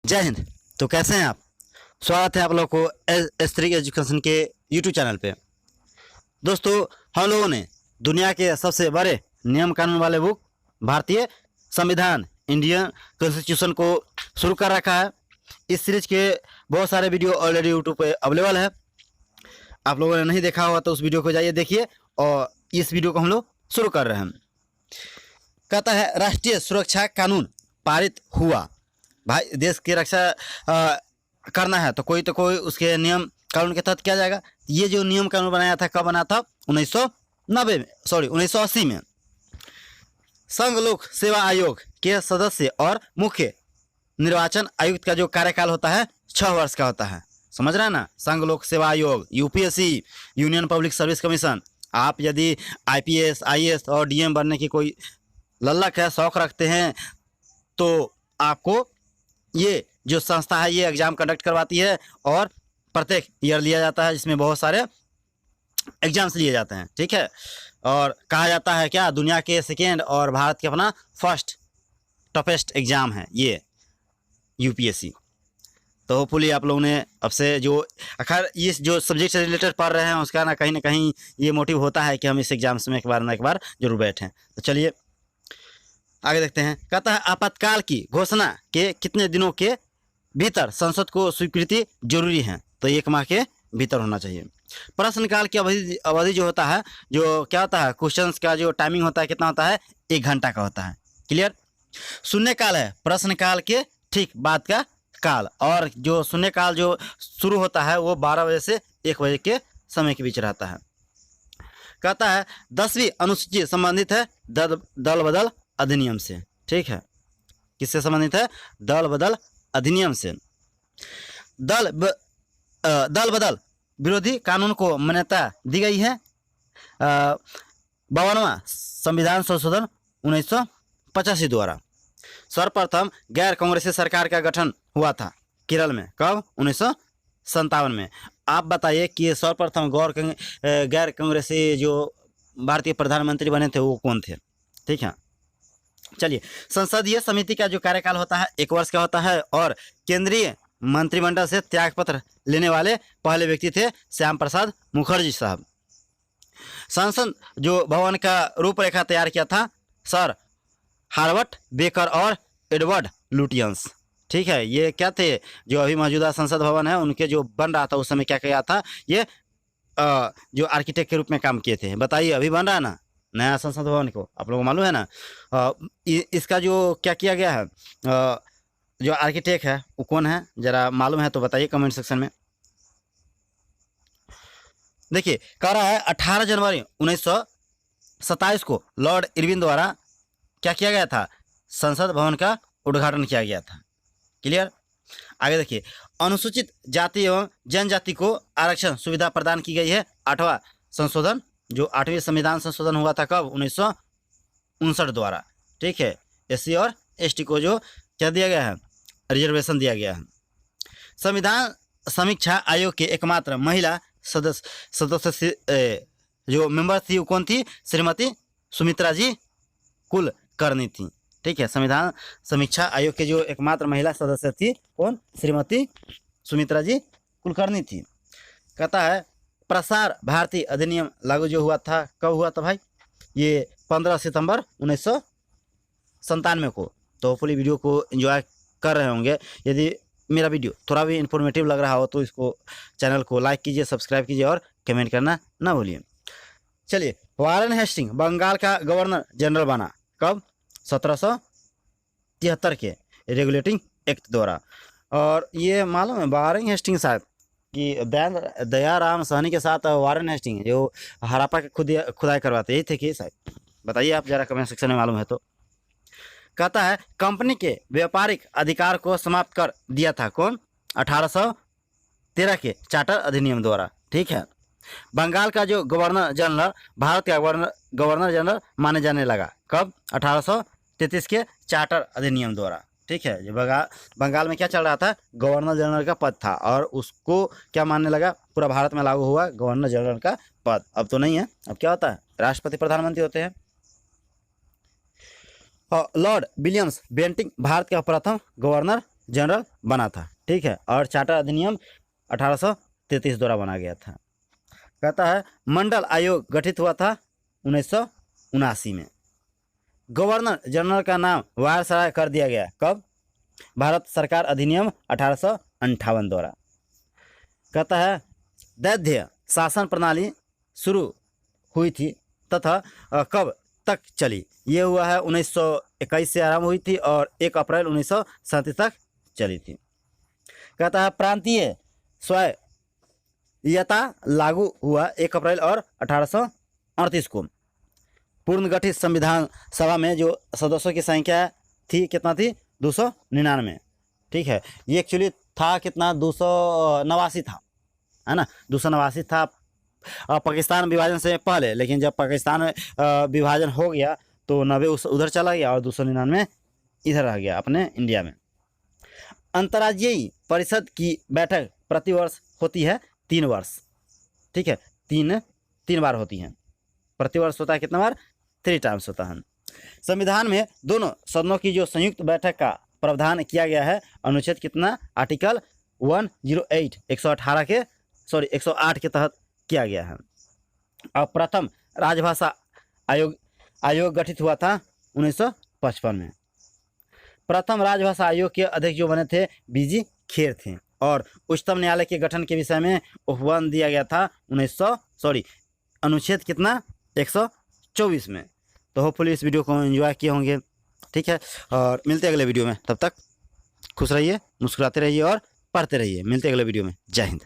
जय हिंद। तो कैसे हैं आप? स्वागत है आप लोगों को S3 एजुकेशन के यूट्यूब चैनल पे। दोस्तों, हम लोगों ने दुनिया के सबसे बड़े नियम कानून वाले बुक भारतीय संविधान इंडियन कॉन्स्टिट्यूशन को शुरू कर रखा है। इस सीरीज के बहुत सारे वीडियो ऑलरेडी यूट्यूब पे अवेलेबल है। आप लोगों ने नहीं देखा होगा तो उस वीडियो को जाइए देखिए, और इस वीडियो को हम लोग शुरू कर रहे हैं। कहता है, राष्ट्रीय सुरक्षा कानून पारित हुआ। भाई, देश की रक्षा करना है तो कोई उसके नियम कानून के तहत किया जाएगा। ये जो नियम कानून बनाया था, कब बना था? 1980 में। संघ लोक सेवा आयोग के सदस्य और मुख्य निर्वाचन आयुक्त का जो कार्यकाल होता है 6 वर्ष का होता है। समझ रहे हैं ना? संघ लोक सेवा आयोग, UPSC, union public service commission. आप यदि आईपीएस, आईएएस और डीएम बनने की कोई ललक है, शौक रखते हैं, तो आपको ये जो संस्था है ये एग्ज़ाम कंडक्ट करवाती है और प्रत्येक ईयर लिया जाता है, जिसमें बहुत सारे एग्जाम्स लिए जाते हैं। ठीक है, और कहा जाता है क्या, दुनिया के सेकेंड और भारत के अपना फर्स्ट टफेस्ट एग्ज़ाम है ये यूपीएससी। तो होपफुली आप लोगों ने अब से जो अखर इस जो सब्जेक्ट से रिलेटेड पढ़ रहे हैं उसका ना कहीं ये मोटिव होता है कि हम इस एग्जाम्स में एक बार ना एक बार जरूर बैठें। तो चलिए आगे देखते हैं। कहता है, आपातकाल की घोषणा के कितने दिनों के भीतर संसद को स्वीकृति जरूरी है? तो 1 माह के भीतर होना चाहिए। प्रश्नकाल की अवधि जो होता है, जो क्या होता है, क्वेश्चंस का जो टाइमिंग होता है कितना होता है? 1 घंटा का होता है। क्लियर? शून्यकाल है प्रश्नकाल के ठीक बाद का काल, और जो शून्यकाल जो शुरू होता है वो 12 बजे से 1 बजे के समय के बीच रहता है। कहता है, 10वीं अनुसूची संबंधित है दल बदल अधिनियम से। ठीक है, किससे संबंधित है? दल बदल अधिनियम से। दल बदल विरोधी कानून को मान्यता दी गई है 52वां संविधान संशोधन 1985 द्वारा। सर्वप्रथम गैर कांग्रेसी सरकार का गठन हुआ था केरल में। कब? 1957 में। आप बताइए कि सर्वप्रथम गैर कांग्रेसी जो भारतीय प्रधानमंत्री बने थे वो कौन थे? ठीक है, चलिए। संसदीय समिति का जो कार्यकाल होता है 1 वर्ष का होता है, और केंद्रीय मंत्रिमंडल से त्यागपत्र लेने वाले पहले व्यक्ति थे श्याम प्रसाद मुखर्जी साहब। संसद जो भवन का रूपरेखा तैयार किया था सर हार्वर्ट बेकर और एडवर्ड लुटियंस। ठीक है, ये क्या थे? जो अभी मौजूदा संसद भवन है उनके जो बन रहा था उस समय क्या किया था, ये जो आर्किटेक्ट के रूप में काम किए थे। बताइए, अभी बन रहा है ना नया संसद भवन को, आप लोगों को मालूम है ना? इसका जो क्या किया गया है, जो आर्किटेक्ट है वो कौन है? जरा मालूम है तो बताइए कमेंट सेक्शन में। देखिए, कह रहा है 18 जनवरी 1927 को लॉर्ड इरविन द्वारा क्या किया गया था? संसद भवन का उद्घाटन किया गया था। क्लियर? आगे देखिए, अनुसूचित जाति एवं जनजाति को आरक्षण सुविधा प्रदान की गई है। 8वां संशोधन, जो 8वीं संविधान संशोधन हुआ था कब? 1959 द्वारा। ठीक है, एससी और एसटी को जो क्या दिया गया है? रिजर्वेशन दिया गया है। संविधान समीक्षा आयोग के एकमात्र महिला सदस्य जो मेंबर थी वो कौन थी? श्रीमती सुमित्रा जी कुलकर्णी थी। ठीक है, संविधान समीक्षा आयोग के जो एकमात्र महिला सदस्य थी कौन? श्रीमती सुमित्रा जी कुलकर्णी थी। कहता है, प्रसार भारती अधिनियम लागू जो हुआ था कब हुआ था भाई? ये 15 सितंबर 1997 को। तो होपफुली वीडियो को एंजॉय कर रहे होंगे। यदि मेरा वीडियो थोड़ा भी इन्फॉर्मेटिव लग रहा हो तो इसको चैनल को लाइक कीजिए, सब्सक्राइब कीजिए और कमेंट करना ना भूलिए। चलिए, वारेन हेस्टिंग बंगाल का गवर्नर जनरल बना कब? 1773 के रेगुलेटिंग एक्ट द्वारा। और ये मालूम है वारेन हेस्टिंग शायद कि दयाराम साहनी के साथ वारेन हेस्टिंग जो हड़प्पा के खुदाई करवाते यही थे कि शायद? बताइए आप जरा कमेंट सेक्शन में मालूम है तो। कहता है, कंपनी के व्यापारिक अधिकार को समाप्त कर दिया था कौन? 1813 के चार्टर अधिनियम द्वारा। ठीक है, बंगाल का जो गवर्नर जनरल भारत का गवर्नर जनरल माने जाने लगा कब? 1833 के चार्टर अधिनियम द्वारा। ठीक है, जो बंगाल में क्या चल रहा था? गवर्नर जनरल का पद था, और उसको क्या मानने लगा? पूरा भारत में लागू हुआ गवर्नर जनरल का पद। अब तो नहीं है, अब क्या होता है? राष्ट्रपति प्रधानमंत्री होते हैं। लॉर्ड विलियम्स बेंटिंग भारत का प्रथम गवर्नर जनरल बना था, ठीक है। और चार्टर अधिनियम 1833 द्वारा बना गया था। कहता है मंडल आयोग गठित हुआ था 1979 में। गवर्नर जनरल का नाम वायसराय कर दिया गया कब? भारत सरकार अधिनियम 1858 द्वारा। कहता है दैध्य शासन प्रणाली शुरू हुई थी तथा कब तक चली? ये हुआ है 1921 से आरंभ हुई थी और 1 अप्रैल 1937 तक चली थी। कहता है प्रांतीय स्वायत्तता लागू हुआ 1 अप्रैल और 1838 को। पूर्ण गठित संविधान सभा में जो सदस्यों की संख्या थी कितना थी? 299, ठीक है। ये एक्चुअली था कितना? 289 था, है ना, 289 था पाकिस्तान विभाजन से पहले। लेकिन जब पाकिस्तान विभाजन हो गया तो 90 उधर चला गया और 299 इधर रह गया अपने इंडिया में। अंतर्राज्यीय परिषद की बैठक प्रतिवर्ष होती है 3 वर्ष, ठीक है। तीन बार होती हैं, प्रतिवर्ष होता है कितना बार? 3 टाइम्स होता है। संविधान में दोनों सदनों की जो संयुक्त बैठक का प्रावधान किया गया है अनुच्छेद कितना? आर्टिकल 108 108 के तहत किया गया है। और प्रथम राजभाषा आयोग गठित हुआ था 1955 में। प्रथम राजभाषा आयोग के अध्यक्ष जो बने थे बीजी खेर थे। और उच्चतम न्यायालय के गठन के विषय में उपवन दिया गया था अनुच्छेद कितना? 124 में। तो होपफुली इस वीडियो को एंजॉय किए होंगे, ठीक है। और मिलते हैं अगले वीडियो में, तब तक खुश रहिए, मुस्कुराते रहिए और पढ़ते रहिए। मिलते हैं अगले वीडियो में। जय हिंद।